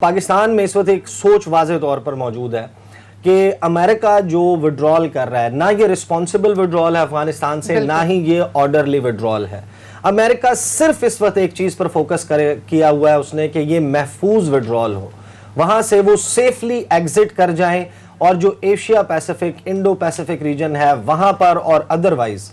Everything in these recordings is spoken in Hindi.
पाकिस्तान में इस वक्त एक सोच वाज़े तौर पर मौजूद है कि अमेरिका जो विड्रॉल कर रहा है, ना ये रिस्पॉन्सिबल विड्रॉल है अफगानिस्तान से, ना ही ये ऑर्डरली विड्रॉल है। अमेरिका सिर्फ इस वक्त एक चीज़ पर फोकस किया हुआ है उसने कि ये महफूज विड्रॉल हो, वहाँ से वो सेफली एग्जिट कर जाएं और जो Asia Pacific, Indo Pacific region है वहाँ पर और अदरवाइज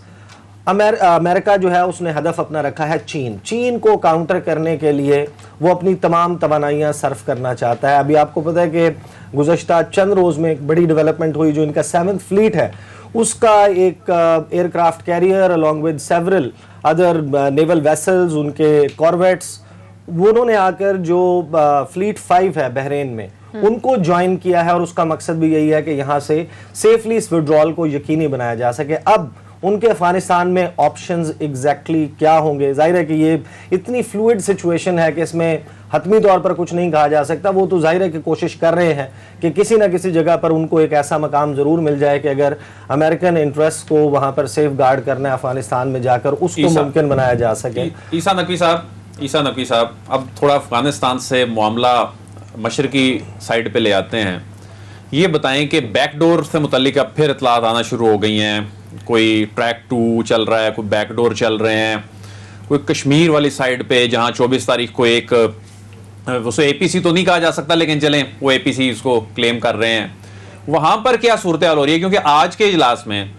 अमेरिका जो है उसने हदफ अपना रखा है चीन को काउंटर करने के लिए वो अपनी तमाम तवानाइयाँ सर्फ करना चाहता है। अभी आपको पता है कि गुज़श्ता चंद रोज़ में एक बड़ी डेवलपमेंट हुई, जो इनका 7th फ्लीट है उसका एक aircraft carrier along with several other naval vessels, उनके कॉर्वेट्स, वो उन्होंने आकर जो फ्लीट 5 है बहरीन में उनको ज्वाइन किया है और उसका मकसद भी यही है कि यहाँ से सेफली इस विड्रॉल को यकीनी बनाया जा सके। अब उनके अफगानिस्तान में ऑप्शंस एग्जैक्टली क्या होंगे, जाहिर है कि ये इतनी फ्लूइड सिचुएशन है कि इसमें हतमी तौर पर कुछ नहीं कहा जा सकता। वो तो जाहिर है कि कोशिश कर रहे हैं कि किसी ना किसी जगह पर उनको एक ऐसा मकाम ज़रूर मिल जाए कि अगर अमेरिकन इंटरेस्ट को वहाँ पर सेफ गार्ड करना है अफगानिस्तान में जाकर, उसको मुमकिन बनाया जा सके। ईसा नकवी साहब, अब थोड़ा अफगानिस्तान से मामला मशरकी साइड पे ले आते हैं। ये बताएं कि बैकडोर से मुतल्लिक अब फिर इतलात आना शुरू हो गई हैं, कोई ट्रैक 2 चल रहा है, कोई बैकडोर चल रहे हैं, कोई कश्मीर वाली साइड पे जहां 24 तारीख को एक उसे एपीसी तो नहीं कहा जा सकता लेकिन चलें वो एपीसी उसको क्लेम कर रहे हैं, वहां पर क्या सूरत हाल हो रही है? क्योंकि आज के इजलास में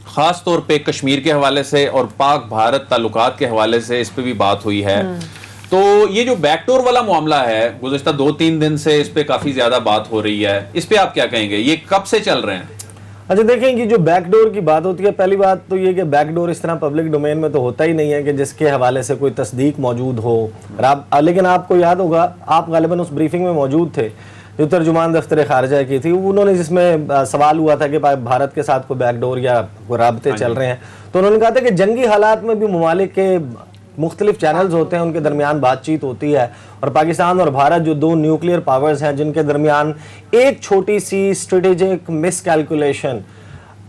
खास तौर पे कश्मीर के हवाले से और पाक भारत ताल्लुकात के हवाले से इस पे भी बात हुई है। तो ये जो बैकडोर वाला मामला है, गुज़श्ता 2-3 दिन से इस पे काफी ज्यादा बात हो रही है, इस पे आप क्या कहेंगे? ये कब से चल रहे हैं? अच्छा देखें, ये जो बैकडोर की बात होती है, पहली बात तो ये कि बैकडोर इस तरह पब्लिक डोमेन में तो होता ही नहीं है कि जिसके हवाले से कोई तस्दीक मौजूद हो। लेकिन आपको याद होगा, आप गालिबन उस ब्रीफिंग में मौजूद थे जो तर्जुमान दफ्तर खारजा की थी, उन्होंने जिसमें सवाल हुआ था कि भारत के साथ कोई बैकडोर या कोई राब्ते चल रहे हैं, तो उन्होंने कहा था कि जंगी हालात में भी ममालिक के मुख्तलिफ चैनल्स होते हैं, उनके दरमियान बातचीत होती है और पाकिस्तान और भारत जो 2 न्यूक्लियर पावर्स हैं जिनके दरमियान एक छोटी सी स्ट्रेटेजिक मिसकैलकुलेशन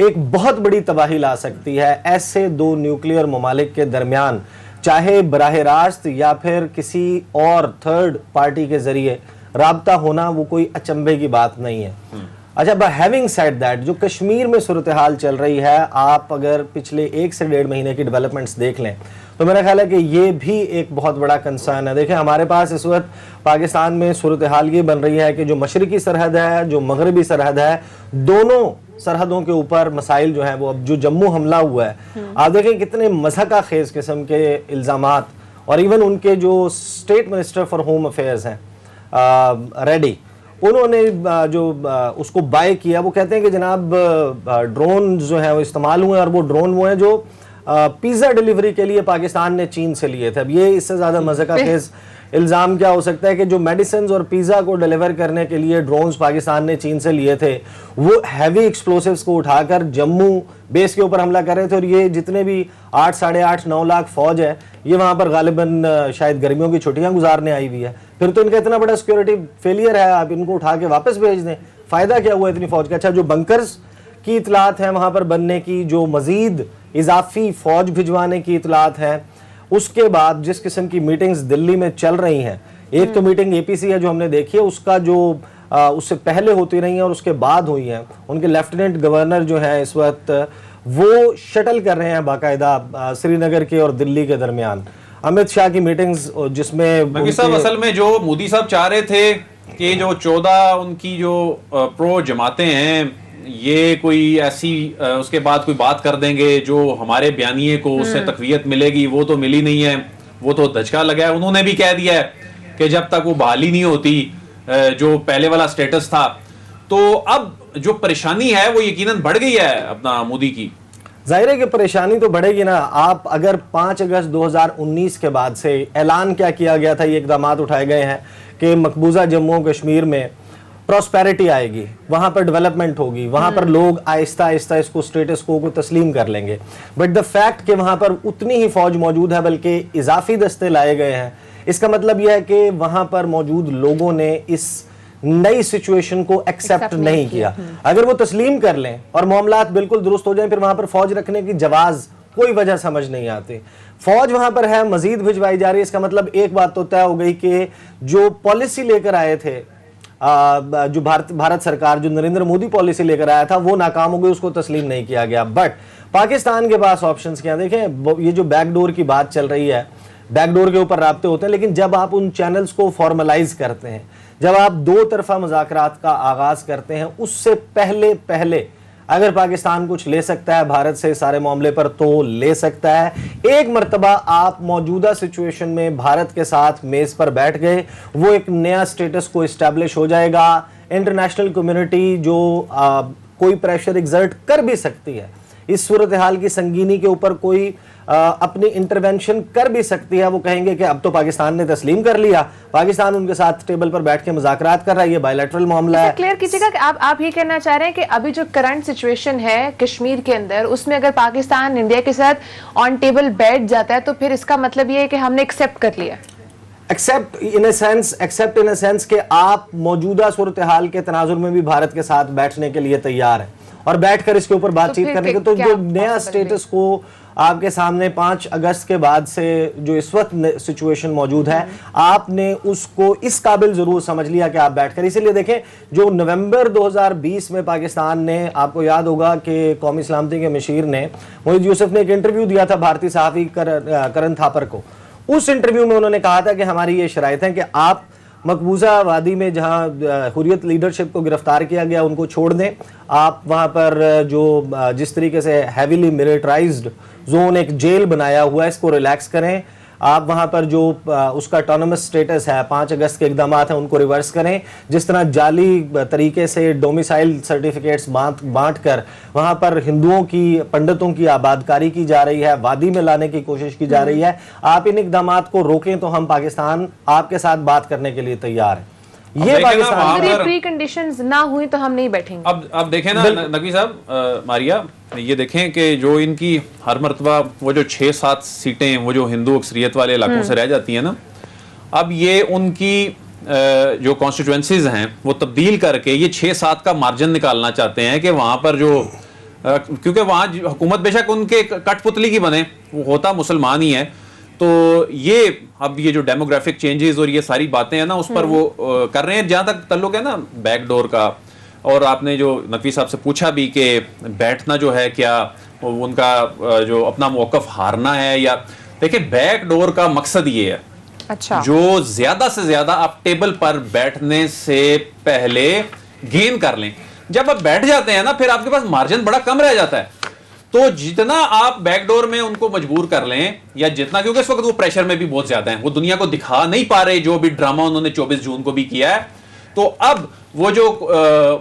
एक बहुत बड़ी तबाही ला सकती है। ऐसे 2 न्यूक्लियर ममालिक के दरमियान चाहे बराह रास्त या फिर किसी और थर्ड पार्टी के जरिए राब्ता होना वो कोई अचंभे की बात नहीं है। अच्छा, बट हैविंग सेड दैट, जो कश्मीर में सूरत हाल चल रही है, आप अगर पिछले 1 से 1.5 महीने की डेवलपमेंट्स देख लें तो मेरा ख्याल है कि ये भी एक बहुत बड़ा कंसर्न है। देखें, हमारे पास इस वक्त पाकिस्तान में सूरत हाल ये बन रही है कि जो मशरकी सरहद है, जो मगरबी सरहद है, दोनों सरहदों के ऊपर मसाइल जो हैं वो, अब जो जम्मू हमला हुआ है, आप देखें कितने मज़हका खेज किस्म के इल्ज़ामात, और इवन उनके जो state minister for home affairs हैं रेडी, उन्होंने जो उसको बाय किया, वो कहते हैं कि जनाब ड्रोन जो है वो इस्तेमाल हुए और वो ड्रोन वो हैं जो पिज़्ज़ा डिलीवरी के लिए पाकिस्तान ने चीन से लिए थे। अब ये इससे ज़्यादा मज़े का खेज इल्ज़ाम क्या हो सकता है कि जो मेडिसिन और पिज़्ज़ा को डिलीवर करने के लिए ड्रोन्स पाकिस्तान ने चीन से लिए थे, वो हैवी एक्सप्लोसिव्स को उठाकर जम्मू बेस के ऊपर हमला कर रहे थे। और ये जितने भी 8, 8.5-9 लाख फौज है, ये वहाँ पर गालिबन शायद गर्मियों की छुट्टियाँ गुजारने आई हुई है। फिर तो इनका इतना बड़ा सिक्योरिटी फेलियर है, आप इनको उठा के वापस भेज दें, फ़ायदा क्या हुआ इतनी फौज का? अच्छा, जो बंकर्स की इतलात है वहाँ पर बनने की, जो मज़ीद इजाफी फौज भिजवाने की इतलात है, उसके बाद जिस किस्म की मीटिंग्स दिल्ली में चल रही हैं, एक तो मीटिंग एपीसी है जो हमने देखी है, उसका जो उससे पहले होती रही हैं और उसके बाद हुई हैं, उनके लेफ्टिनेंट गवर्नर जो हैं इस वक्त वो शटल कर रहे हैं बाकायदा श्रीनगर के और दिल्ली के दरमियान अमित शाह की मीटिंग्स, जिसमें साहब असल में जो मोदी साहब चाह रहे थे कि जो 14 उनकी जो प्रो जमातें हैं, ये कोई ऐसी उसके बाद कोई बात कर देंगे जो हमारे बयानिए को उससे तकवीयत मिलेगी, वो तो मिली नहीं है, वो तो धचका लगा है। उन्होंने भी कह दिया है कि जब तक वो बहाली नहीं होती जो पहले वाला स्टेटस था, तो अब जो परेशानी है वो यकीनन बढ़ गई है अपना मोदी की। जाहिर है कि परेशानी तो बढ़ेगी ना। आप अगर 5 अगस्त 2019 के बाद से ऐलान क्या किया गया था, ये इकदाम उठाए गए हैं कि मकबूजा जम्मू कश्मीर में प्रॉस्पेरिटी आएगी, वहाँ पर डेवलपमेंट होगी, वहाँ पर लोग आहिस्ता आहिस्ता इसको स्टेटस को तस्लीम कर लेंगे। बट द फैक्ट कि वहाँ पर उतनी ही फौज मौजूद है, बल्कि इजाफी दस्ते लाए गए हैं, इसका मतलब यह है कि वहाँ पर मौजूद लोगों ने इस नई सिचुएशन को एक्सेप्ट नहीं किया। अगर वो तस्लीम कर लें और मामलात बिल्कुल दुरुस्त हो जाएं, फिर वहाँ पर फौज रखने की जवाज़ कोई वजह समझ नहीं आती। फौज वहां पर है, मजीद भिजवाई जा रही है। इसका मतलब एक बात तो तय हो गई कि जो पॉलिसी लेकर आए थे जो भारत सरकार, जो नरेंद्र मोदी पॉलिसी लेकर आया था, वो नाकाम हो गई, उसको तस्लीम नहीं किया गया। बट पाकिस्तान के पास ऑप्शंस क्या, देखें ये जो बैकडोर की बात चल रही है, बैकडोर के ऊपर राब्ते होते हैं, लेकिन जब आप उन चैनल्स को फॉर्मलाइज करते हैं, जब आप दो तरफा मुज़ाकरात का आगाज करते हैं, उससे पहले अगर पाकिस्तान कुछ ले सकता है भारत से सारे मामले पर, तो ले सकता है। एक मर्तबा आप मौजूदा सिचुएशन में भारत के साथ मेज पर बैठ गए, वो एक नया स्टेटस को इस्टेब्लिश हो जाएगा। इंटरनेशनल कम्युनिटी जो कोई प्रेशर एग्जर्ट कर भी सकती है, इस सूरत हाल की संगीनी के ऊपर कोई अपनी इंटरवेंशन कर भी सकती है। वो कहेंगे कि अब तो पाकिस्तान ने तस्लीम कर लिया, पाकिस्तान उनके साथ टेबल पर बैठ के मुज़ाकरात कर रहा है, ये बायलैटरल मामला है। क्लियर कीजिएगा कि आप ये कहना चाह रहे हैं कि अभी जो करंट सिचुएशन है कश्मीर के अंदर, उसमें अगर पाकिस्तान इंडिया के साथ ऑन टेबल बैठ जाता है तो फिर इसका मतलब ये है कि हमने एक्सेप्ट कर लिया? एक्सेप्ट इन ए सेंस कि आप मौजूदा सूरत हाल के तनाजुर में भी भारत के साथ बैठने के लिए तैयार है और बैठकर इसके ऊपर बातचीत करने के, तो जो नया स्टेटस को आपके सामने 5 अगस्त के बाद से जो इस वक्त सिचुएशन मौजूद है, आपने उसको इस काबिल जरूर समझ लिया कि आप बैठकर, इसीलिए देखें जो नवंबर 2020 में पाकिस्तान ने, आपको याद होगा कि कौमी सलामती के मशीर ने, मोहित यूसुफ ने एक इंटरव्यू दिया था भारतीय सहाफ़ी करण थापर को। उस इंटरव्यू में उन्होंने कहा था कि हमारी ये शराइत है कि आप मकबूजा वादी में जहां हुर्रियत लीडरशिप को गिरफ्तार किया गया उनको छोड़ दें, आप वहां पर जो जिस तरीके से हैवीली मिलिटराइज्ड जोन एक जेल बनाया हुआ है, इसको रिलैक्स करें। आप वहां पर जो उसका ऑटोनमस स्टेटस है, 5 अगस्त के इकदाम हैं, उनको रिवर्स करें। जिस तरह जाली तरीके से डोमिसाइल सर्टिफिकेट्स बांट कर वहां पर हिंदुओं की, पंडितों की आबादकारी की जा रही है, वादी में लाने की कोशिश की जा रही है, आप इन इकदाम को रोकें तो हम पाकिस्तान आपके साथ बात करने के लिए तैयार है। ये पाकिस्तान प्री कंडीशंस ना हुई तो हम नहीं बैठेंगे। अब देखें ना नकवी साहब, मारिया, ये देखें कि जो इनकी हर मर्तबा वो जो 6-7 सीटें वो जो हिंदू अक्सरियत वाले इलाकों से रह जाती हैं ना, अब ये उनकी जो कॉन्स्टिट्यूएंसीज हैं वो तब्दील करके ये 6-7 का मार्जिन निकालना चाहते हैं कि वहां पर जो क्योंकि वहां हुकूमत बेशक उनके कठपुतली की बने, वो होता मुसलमान ही है, तो ये अब ये जो डेमोग्राफिक चेंजेस और ये सारी बातें हैं ना, उस पर वो कर रहे हैं। जहां तक ताल्लुक है ना बैकडोर का, और आपने जो नकवी साहब से पूछा भी कि बैठना जो है क्या उनका जो अपना मौकफ हारना है, या देखिए बैकडोर का मकसद ये है, अच्छा, जो ज्यादा से ज्यादा आप टेबल पर बैठने से पहले गेन कर लें। जब आप बैठ जाते हैं ना, फिर आपके पास मार्जिन बड़ा कम रह जाता है। तो जितना आप बैकडोर में उनको मजबूर कर लें, या जितना, क्योंकि इस वक्त वो प्रेशर में भी बहुत ज्यादा है, वो दुनिया को दिखा नहीं पा रहे, जो भी ड्रामा उन्होंने 24 जून को भी किया है, तो अब वो जो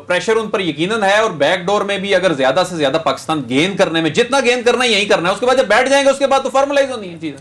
प्रेशर उन पर यकीनन है, और बैकडोर में भी अगर ज्यादा से ज्यादा पाकिस्तान गेन करने में, जितना गेन करना है यही करना है, उसके बाद जब बैठ जाएंगे उसके बाद तो फॉर्मलाइज होनी है चीजें।